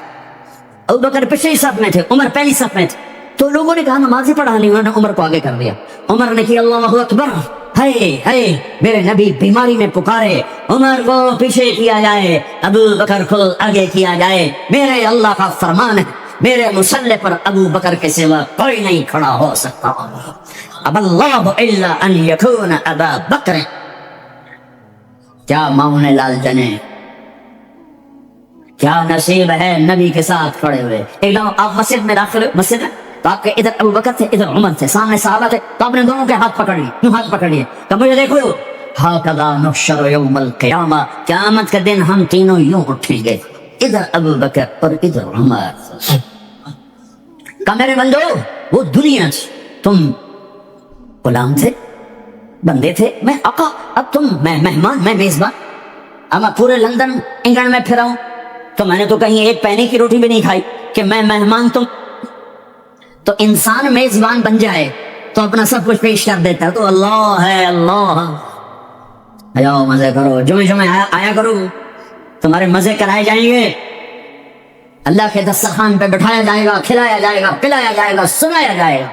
ابو بکر پچھلی صف میں تھے، عمر پہلی صف میں تھے، تو لوگوں نے کہا نماز ہی پڑھا نہیں، انہوں نے عمر کو آگے کر دیا۔ عمر نے کیا اللہ اکبر، ہے میرے نبی بیماری میں پکارے، عمر کو پیچھے کیا جائے، ابو بکر کو آگے کیا جائے، میرے اللہ کا فرمان ہے، میرے مصلی پر ابو بکر کے سوا کوئی نہیں کھڑا ہو سکتا۔ اب اللہ الا ان یکون ابا بکر، کیا ماؤں نے لال جنے، کیا نصیب ہے نبی کے ساتھ کھڑے ہوئے۔ ایک دم آپ مسجد میں داخل ہوئے، مسجد ہے تو آپ کے ادھر ابو بکر تھے، ادھر عمر تھے، سامنے صحابہ تھے، تو آپ نے دونوں کے ہاتھ پکڑ لیے، کیوں ہاتھ پکڑ لیے؟ کہ مجھے دیکھو، ہاکذا نحشر یوم القیامہ، قیامت کے دن ہم تینوں یوں اٹھیں گے، ادھر ابو بکر اور ادھر عمر۔ کہ میرے بندو وہ دنیا تھی، تم غلام تھے، بندے تھے، میں آقا، اب تم میں مہمان، میں میزبان۔ اب میں پورے لندن انگلینڈ میں پھراؤں تو میں نے تو کہیں ایک پہنے کی روٹی بھی نہیں کھائی کہ میں مہمان، تم تو انسان میزبان بن جائے تو اپنا سب کچھ پیش کر دیتا ہے، تو اللہ ہے، اللہ جاؤ مزے کرو، جمعے آیا کرو، تمہارے مزے کرائے جائیں گے، اللہ کے دسترخوان پہ بٹھایا جائے گا، کھلایا جائے گا، پلایا جائے گا، سنایا جائے گا۔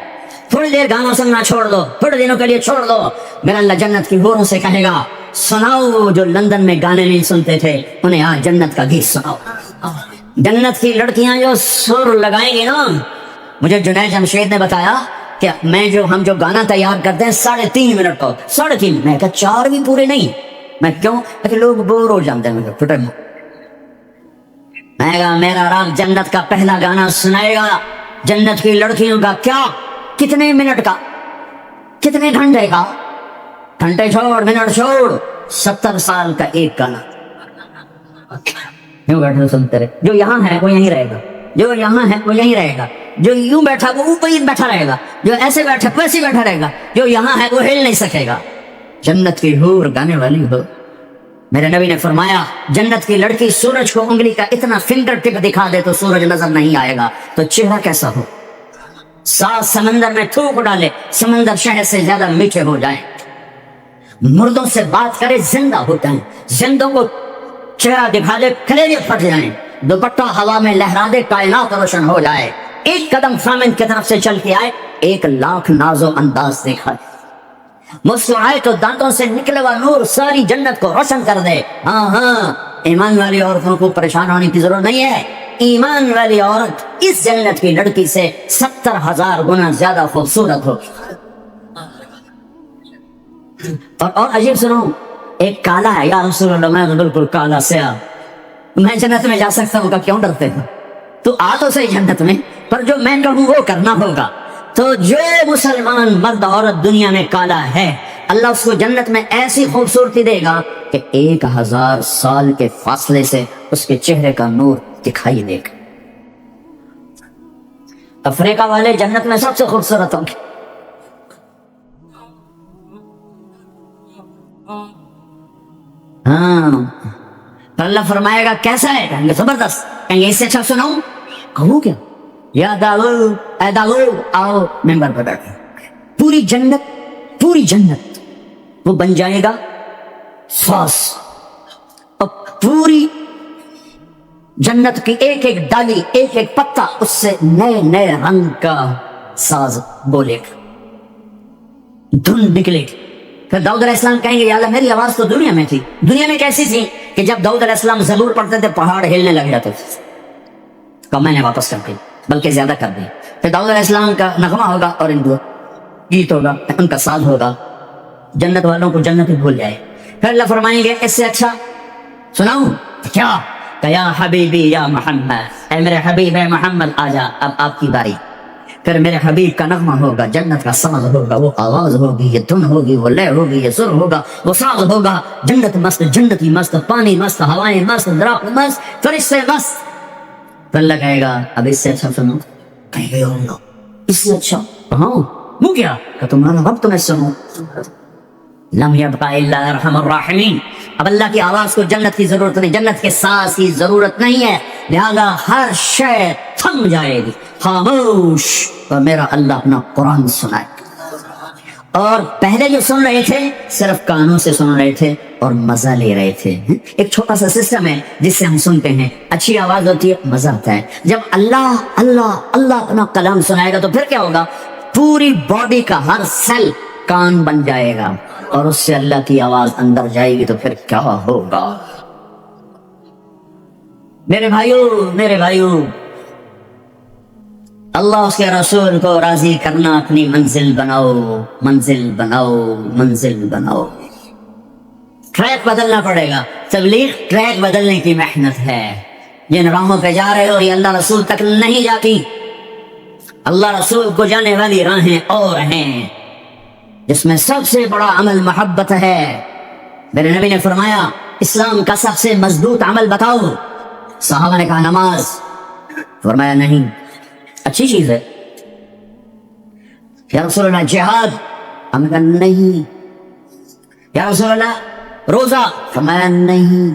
تھوڑی دیر گانا سننا چھوڑ دو، تھوڑے دنوں کے لیے چھوڑ دو، میرا اللہ جنت کی حوروں سے کہے گا سناؤ جو لندن میں گانے نہیں سنتے تھے انہیں آج جنت کا گیت سناؤ۔ جنت کی لڑکیاں جو سر لگائیں گی نا، مجھے جنید جمشید نے بتایا کہ ہم جو گانا تیار کرتے ہیں 3.5 منٹ کا، 3.5، میں کہا 4 بھی پورے نہیں، میں کیوں کہ لوگ بور ہو جاتے ہیں، میں کہا میرا رب جنت کا پہلا گانا سنائے گا، جنت کی لڑکیوں کا، کیا کتنے منٹ کا، کتنے گھنٹے کا، گھنٹے چھوڑ، منٹ چھوڑ، 70 سال کا ایک گانا، کیوں بیٹھے سنتے رہے، جو یہاں ہے وہ یہیں رہے گا، جو یہاں ہے وہ یہیں رہے گا، جو یوں بیٹھا وہ اوپر ہی بیٹھا رہے گا، جو ایسے بیٹھا ویسے بیٹھا رہے گا، جو یہاں ہے وہ ہل نہیں سکے گا۔ جنت کی حور گانے والی ہو۔ میرے نبی نے فرمایا جنت کی لڑکی سورج کو انگلی کا اتنا فنگر ٹپ دکھا دے تو سورج نظر نہیں آئے گا، تو چہرہ کیسا ہو؟ 7 سمندر میں تھوک ڈالے سمندر شہد سے زیادہ میٹھے ہو جائیں، مردوں سے بات کرے زندہ ہوتے ہیں، زندوں کو چہرہ دکھا دے کلیجے پھٹ جائیں، دوپٹہ ہوا میں لہرا دے کائنات روشن ہو جائے، ایک قدم خامن کی طرف سے چل کے آئے 1,00,000 ناز و انداز دکھائے، مسکرائے تو دانتوں سے نکلے ہوا نور ساری جنت کو روشن کر دے۔ ہاں ہاں، ایمان والی عورتوں کو پریشان ہونے کی ضرورت نہیں ہے، ایمان والی عورت اس جنت کی لڑکی سے 70,000 گنا زیادہ خوبصورت ہو۔ اور عجیب سنو، ایک کالا ہے، یا رسول اللہ میں تو بالکل کالا سیاہ، میں جنت میں جا سکتا ہوں، کیوں ڈرتے ہو؟ تو آ تو صحیح جنت میں، پر جو میں کہوں وہ کرنا ہوگا۔ تو جو مسلمان مرد عورت دنیا میں کالا ہے، اللہ اس کو جنت میں ایسی خوبصورتی دے گا کہ 1000 سال کے فاصلے سے اس کے چہرے کا نور دکھائی دے گا۔ افریقہ والے جنت میں سب سے خوبصورت ہوں گے۔ ہاں، اللہ فرمائے گا کیسا ہے؟ کہیں گے زبردست، کہیں گے اس سے اچھا سناؤں؟ کہوں کیا؟ یا داؤد، اے داؤد آؤ ممبر پر بیٹھو۔ پوری جنت وہ بن جائے گا ساس، اور پوری جنت کی ایک ایک ڈالی ایک ایک پتا اس سے نئے نئے رنگ کا ساز بولے گا، دھن نکلے گی۔ پھر داؤد علیہ السلام کہیں گے یا اللہ میری آواز تو دنیا میں تھی، دنیا میں کیسی تھی کہ جب داؤد علیہ السلام زبور پڑھتے تھے پہاڑ ہلنے لگ جاتے تھے، تو میں نے واپس کر دی، بلکہ زیادہ کر دی۔ پھر داؤد علیہ السلام کا نغمہ ہوگا اور ان کو گیت ہوگا، ان کا ساز ہوگا، جنت والوں کو جنت ہی بھول جائے۔ پھر اللہ فرمائیں گے اس سے اچھا سناؤں کیا؟ کہ یا حبیبی یا محمد، اے میرے حبیب اے محمد آجا، اب آپ کی باری۔ پھر میرے حبیب کا نغمہ ہوگا، جنت کا ساز ہوگا، وہ آواز ہوگی، یہ دھن ہوگی، وہ لے ہوگی، یہ سر ہوگا، وہ ساز ہوگا، جنت مست، جنتی مست، پانی مست، ہوائیں مست، درخت مست، فرشتے مست۔ تو اللہ کہے گا اب اس سے اچھا سنو، کہیں گے اللہ اس سے اچھا ہاں وہ کیا؟ کہ تمہارا رب تمہیں سنو۔ لم یبقى الا ارحم الراحمین، اب اللہ کی آواز کو جنت کی ضرورت نہیں، جنت کے ساز کی ضرورت نہیں ہے، لہذا ہر شے تھم جائے گی، خاموش، اور میرا اللہ اپنا قرآن سنائے۔ اور پہلے جو سن رہے تھے صرف کانوں سے سن رہے تھے اور مزہ لے رہے تھے۔ ایک چھوٹا سا سسٹم ہے جس سے ہم سنتے ہیں، اچھی آواز ہوتی ہے، مزہ آتا ہے۔ جب اللہ اللہ اللہ اپنا کلام سنائے گا تو پھر کیا ہوگا؟ پوری باڈی کا ہر سیل کان بن جائے گا اور اس سے اللہ کی آواز اندر جائے گی، تو پھر کیا ہوگا؟ میرے بھائیو، اللہ اس کے رسول کو راضی کرنا اپنی منزل بناؤ، منزل بناؤ، منزل بناؤ۔ ٹریک بدلنا پڑے گا، تبلیغ ٹریک بدلنے کی محنت ہے۔ جن راہوں پہ جا رہے ہو یہ اللہ رسول تک نہیں جاتی، اللہ رسول کو جانے والی راہیں اور ہیں، جس میں سب سے بڑا عمل محبت ہے۔ میرے نبی نے فرمایا اسلام کا سب سے مضبوط عمل بتاؤ؟ صحابہ نے کہا نماز، فرمایا نہیں، اچھی چیز ہے۔ یا رسول اللہ جہاد، ہم نے کہا نہیں۔ یا رسول اللہ روزہ، فرمایا نہیں۔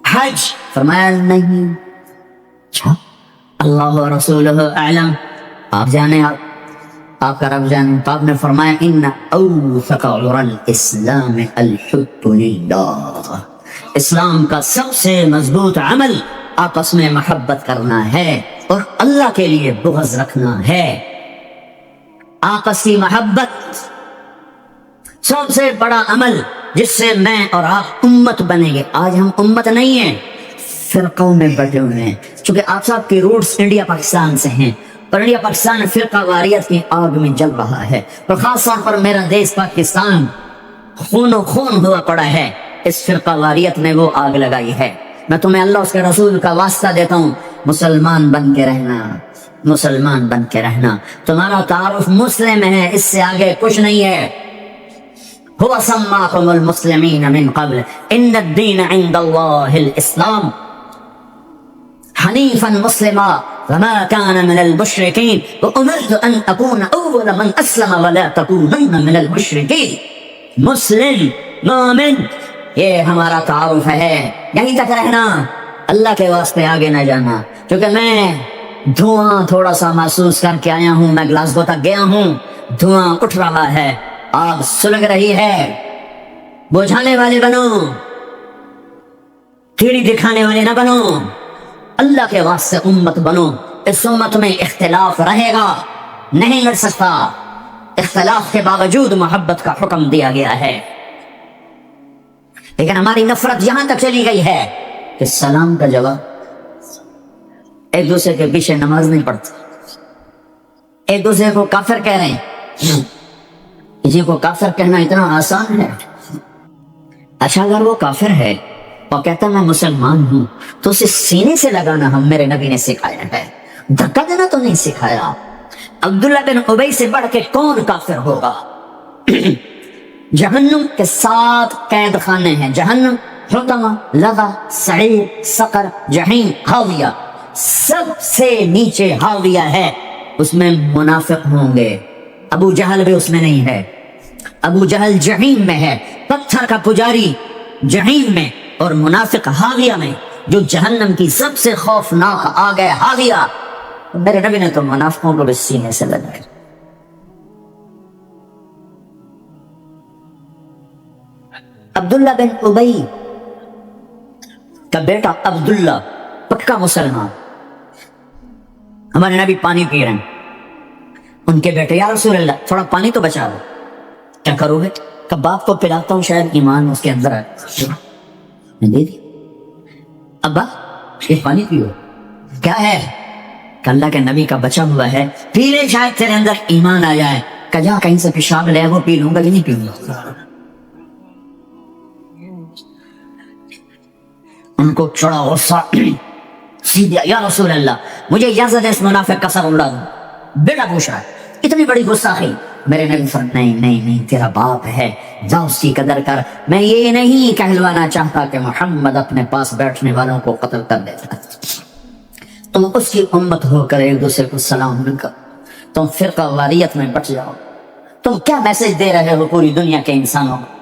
حج، فرمایا نہیں۔ اچھا، اللہ و رسولہ اعلم، آپ جانے، آپ کا رب جانے۔ تو آپ نے فرمایا ان اوثق عرى الاسلام الحب للہ، اسلام کا سب سے مضبوط عمل آپس میں محبت کرنا ہے اور اللہ کے لیے بغض رکھنا ہے۔ آپس کی محبت سب سے بڑا عمل جس سے میں اور آپ امت بنیں گے۔ آج ہم امت نہیں ہیں، فرقوں میں بٹے ہوئے ہیں، چونکہ آپ صاحب کی روٹس انڈیا پاکستان سے ہیں، اور انڈیا پاکستان فرقہ واریت کی آگ میں جل رہا ہے، اور خاص طور پر میرا دیش پاکستان خون و خون ہوا پڑا ہے، اس فرقہ واریت نے وہ آگ لگائی ہے۔ میں تمہیں اللہ اس کے رسول کا واسطہ دیتا ہوں، مسلمان بن کے رہنا، مسلمان بن کے رہنا۔ تمہارا تعارف مسلم ہے، اس سے آگے کچھ نہیں ہے۔ هو سماكم المسلمين من قبل ان الدين عند الله الاسلام حنيفا مسلما وما كان من المشركين وأمرت أن أكون أول من أسلم ولا تكونن من المشركين. مسلم مومن یہ ہمارا تعارف ہے، یہیں تک رہنا، اللہ کے واسطے آگے نہ جانا. کیونکہ میں دھواں تھوڑا سا محسوس کر کے آیا ہوں، میں گلاسگو تک گیا ہوں، دھواں اٹھ رہا ہے، آگ سلگ رہی ہے. بجھانے والے بنو، کیڑی دکھانے والے نہ بنو، اللہ کے واسطے امت بنو. اس امت میں اختلاف رہے گا، نہیں لڑ سکتا، اختلاف کے باوجود محبت کا حکم دیا گیا ہے. لیکن ہماری نفرت یہاں تک چلی گئی ہے کہ سلام کا جواب ایک دوسرے کے پیچھے نماز نہیں پڑھتے، ایک دوسرے کو کافر کہہ رہے ہیں. کسی کو کافر کہنا اتنا آسان ہے. اچھا اگر وہ کافر ہے اور کہتا میں مسلمان ہوں تو اسے سینے سے لگانا ہم میرے نبی نے سکھایا ہے، دھکا دینا تو نہیں سکھایا. عبداللہ بن ابی سے بڑھ کے کون کافر ہوگا؟ جہنم کے 7 قید خانے ہیں، جہنم، حطمہ، لظہ، سعیر، سقر، جہیم، حاویہ. سب سے نیچے حاویہ ہے، اس میں منافق ہوں گے. ابو جہل بھی اس میں نہیں ہے، ابو جہل جہیم میں ہے، پتھر کا پجاری جہیم میں، اور منافق حاویہ میں، جو جہنم کی سب سے خوفناک آگ ہے حاویہ. میرے نبی نے تو منافقوں کو بھی سینے سے لگایا. عبداللہ بن ابی کا بیٹا عبداللہ پکا مسلمان، ہمارے نبی پانی پی رہے ہیں، ان کے بیٹے یا رسول اللہ تھوڑا پانی تو بچا دو. کیا کرو گے؟ کہ باپ کو پلاتا ہوں شاید ایمان اس کے اندر ہے. دے دی، ابا یہ پانی پیو. کیا ہے؟ کہ اللہ کے نبی کا بچا ہوا ہے، پی لے شاید تیرے اندر ایمان آ جائے. کہ جا کہیں سے پیشاب لے وہ پی لوں گا کہ نہیں پیوں گا. ان کو چڑا غصہ، سیدھا یا رسول اللہ مجھے اجازت ہے اس منافق کا سر اڑا دوں. بیٹا پوچھا اتنی بڑی گستاخی. میرے نبی فرمایا نہیں نہیں نہیں، تیرا باپ ہے، جا اس کی قدر کر. میں یہ نہیں کہلوانا چاہتا کہ محمد اپنے پاس بیٹھنے والوں کو قتل کر دیتا. تم اس کی امت ہو کر ایک دوسرے کو سلام نہ کرو، تم فرقہ واریت میں بٹ جاؤ. تم کیا میسج دے رہے ہو پوری دنیا کے انسانوں کو؟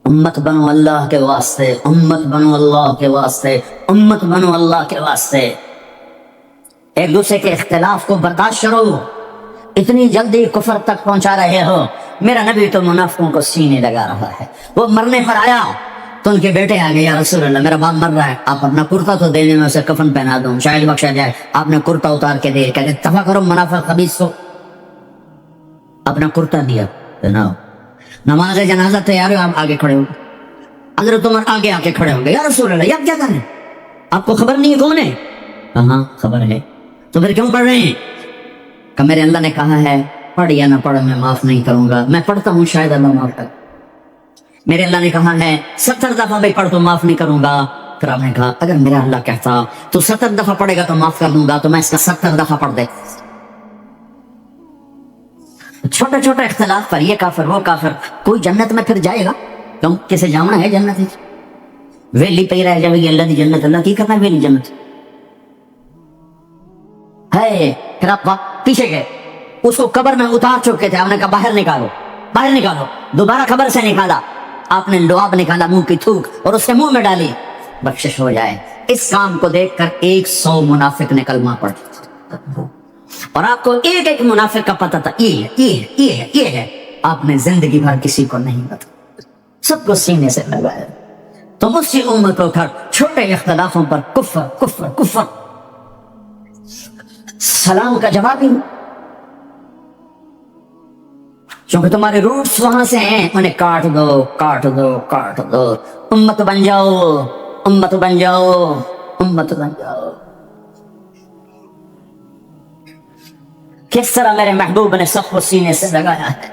امت بنو اللہ کے واسطے، امت بنو اللہ کے واسطے، امت بنو اللہ کے واسطے. ایک دوسرے کے اختلاف کو برداشت کرو. اتنی جلدی کفر تک پہنچا رہے ہو. میرا نبی تو منافقوں کو سینے لگا رہا ہے. وہ مرنے پر آیا تو ان کے بیٹے آ گئے، یا رسول اللہ میرا باپ مر رہا ہے، آپ اپنا کرتا تو دینے میں اسے کفن پہنا دوں، شاید بخشا جائے. آپ نے کرتا اتار کے دے، کہتے دفع کرو منافق خبیث کو. اپنا کرتا دیا، پہناؤ. نماز جنازہ تیار ہو، آپ آگے کھڑے ہو. حضرت عمر آگے آ کے کھڑے ہوں گے، یا رسول اللہ آپ کیا کر رہے ہیں؟ آپ کو خبر نہیں ہے کون ہے؟ ہاں خبر ہے. تو پھر کیوں پڑھ رہے ہیں؟ کہ میرے اللہ نے کہا ہے پڑھ یا نہ پڑھ میں معاف نہیں کروں گا. میں پڑھتا ہوں شاید اللہ معاف کر. میرے اللہ نے کہا ہے 70 دفعہ میں پڑھ تو معاف نہیں کروں گا. پھر آپ نے کہا اگر میرا اللہ کہتا تو 70 دفعہ پڑھے گا تو معاف کر دوں گا، تو میں اس کا 70 دفعہ پڑھ دے. چھوٹے چھوٹے اختلاف پر یہ کافر وہ کافر. کوئی جنت میں پھر جائے گا؟ کیوں کسے جانا ہے جنت؟ ویلی پہ رہ جائے گی اللہ دی جنت. اللہ کی کرنا ہے ویلی جنت ہے. پھر آپ پیچھے گئے، اس کو قبر میں اتار چکے تھے. آپ نے کہا باہر نکالو، باہر نکالو. دوبارہ قبر سے نکالا، آپ نے لعاب نکالا، منہ کی تھوک اور اس کے منہ میں ڈالی، بخشش ہو جائے. اس کام کو دیکھ کر 100 منافق نے کلمہ پڑھا. اور آپ کو ایک ایک منافق کا پتہ تھا، یہ ہے یہ ہے یہ ہے یہ ہے. آپ نے زندگی بھر کسی کو نہیں بتایا، سب کو سینے سے لگایا. تو مجھ سے امت کو کر چھوٹے اختلافوں پر کفر کفر کفر. سلام کا جواب ہی، کیونکہ تمہارے روٹس وہاں سے ہیں، انہیں کاٹ دو کاٹ دو کاٹ دو. امت بن جاؤ امت بن جاؤ امت بن جاؤ. کس طرح میرے محبوب نے سب کو سینے سے لگایا ہے.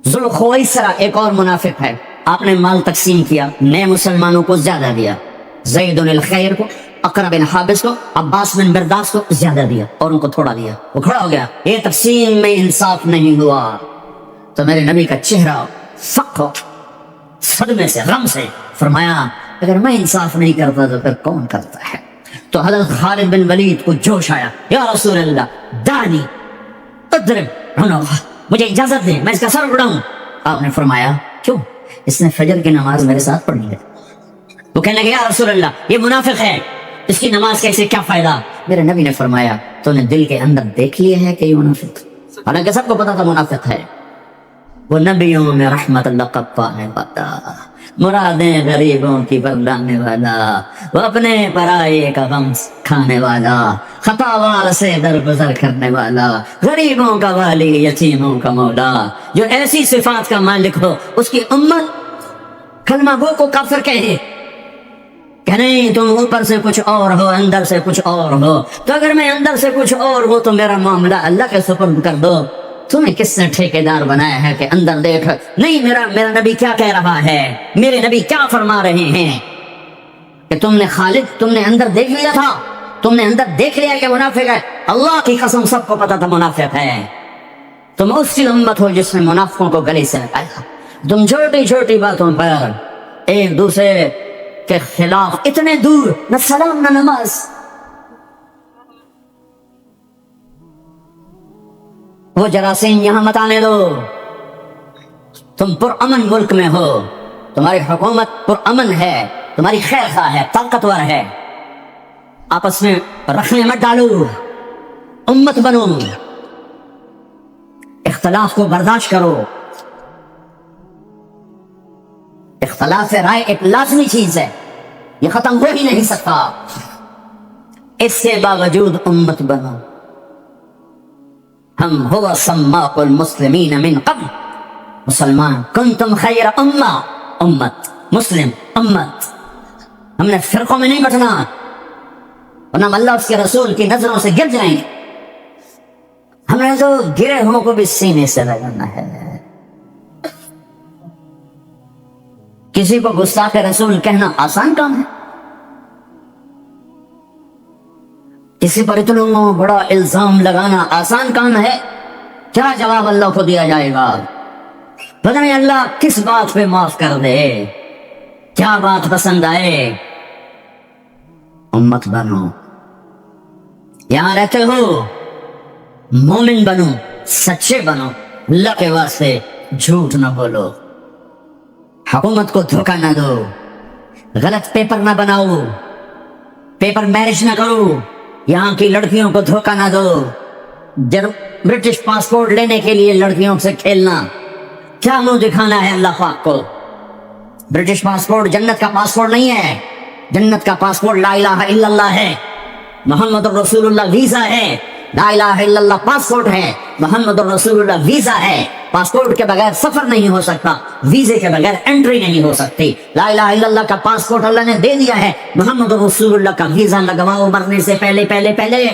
ذوالخویسرہ ایک اور منافق ہے. آپ نے مال تقسیم کیا، نئے مسلمانوں کو زیادہ دیا. زید الخیر کو، اقرا بن حابس کو، عباس بن برداس کو زیادہ دیا اور ان کو تھوڑا دیا. وہ کھڑا ہو گیا، یہ تقسیم میں انصاف نہیں ہوا. تو میرے نبی کا چہرہ فق ہو صدمے سے، غم سے، فرمایا اگر میں انصاف نہیں کرتا تو پھر کون کرتا ہے؟ تو حضرت خالد بن ولید کو جوش آیا، یا رسول اللہ دانی اضرب عنقہ، مجھے اجازت دیں میں اس کا سر اڑاؤں۔ آپ نے فرمایا کیوں؟ اس نے فجر کی نماز میرے ساتھ پڑھی ہے۔ وہ کہنے لگے یا رسول اللہ یہ منافق ہے، اس کی نماز کا اسے کیا فائدہ؟ میرے نبی نے فرمایا تو نے دل کے اندر دیکھ لیا ہے کہ یہ منافق، حالانکہ سب کو پتا تھا منافق ہے۔ وہ نبیوں میں رحمت لقب پانے والا، مرادیں غریبوں کی بردانے والا، وہ اپنے پرائے کا غم کھانے والا، خطاوار سے درگزر کرنے والا، غریبوں کا والی، یتیموں کا مولا، جو ایسی صفات کا مالک ہو اس کی امت کلمہ گو کو کافر کہے کہ نہیں تم اوپر سے کچھ اور ہو اندر سے کچھ اور ہو، تو اگر میں اندر سے کچھ اور ہوں تو میرا معاملہ اللہ کے سپرد کر دو۔ تمہیں کس نے ٹھیکیدار بنایا ہے کہ اندر دیکھ؟ نہیں، میرا نبی کیا کہہ رہا ہے، میرے نبی کیا فرما رہے ہیں کہ تم نے خالد تم نے اندر دیکھ لیا تھا، تم نے اندر دیکھ لیا کہ منافق ہے؟ اللہ کی قسم سب کو پتا تھا منافق ہے۔ تم اس کی امت ہو جس نے منافقوں کو گلے سے لگایا۔ تم چھوٹی چھوٹی باتوں پر ایک دوسرے کے خلاف اتنے دور، نہ سلام نہ نماز۔ وہ جراثیم یہاں مت آنے دو۔ تم پرامن ملک میں ہو، تمہاری حکومت پرامن ہے، تمہاری خیر خواہ ہے، طاقتور ہے، آپس میں رکھنے مت ڈالو، امت بنو، اختلاف کو برداشت کرو۔ اختلاف رائے ایک لازمی چیز ہے، یہ ختم ہو ہی نہیں سکتا، اس کے باوجود امت بنو۔ ہم ہوا سماق المسلمین من قبل، مسلمان کنتم خیر امہ، امت مسلم امت، ہم نے فرقوں میں نہیں بٹنا ورنہ ہم اللہ اس کے رسول کی نظروں سے گر جائیں گے۔ ہم نے تو گرے ہوں کو بھی سینے سے لگانا ہے۔ کسی کو گستاخ رسول کہنا آسان کام ہے؟ کسی پر اتنا بڑا الزام لگانا آسان کام ہے؟ کیا جواب اللہ کو دیا جائے گا؟ پتہ نہیں اللہ کس بات پہ معاف کر دے، کیا بات پسند آئے۔ امت بنو، یہاں رہتے ہو مومن بنو، سچے بنو، اللہ کے واسطے جھوٹ نہ بولو، حکومت کو دھوکہ نہ دو، غلط پیپر نہ بناؤ، پیپر میرج نہ کرو، یہاں کی لڑکیوں کو دھوکہ نہ دو۔ برٹش پاسپورٹ لینے کے لیے لڑکیوں سے کھیلنا، کیا منہ دکھانا ہے اللہ پاک کو؟ برٹش پاسپورٹ جنت کا پاسپورٹ نہیں ہے، جنت کا پاسپورٹ لا الہ الا اللہ ہے، محمد الرسول اللہ ویزا ہے۔ لا الہ الا اللہ پاسپورٹ ہے، محمد الرسول اللہ ویزا ہے۔ پاسپورٹ کے بغیر سفر نہیں ہو سکتا، ویزے کے بغیر انٹری نہیں ہو سکتی۔ لا الہ الا اللہ کا پاسپورٹ اللہ نے دے دیا ہے، محمد الرسول اللہ کا ویزا لگواؤ مرنے سے پہلے پہلے پہلے۔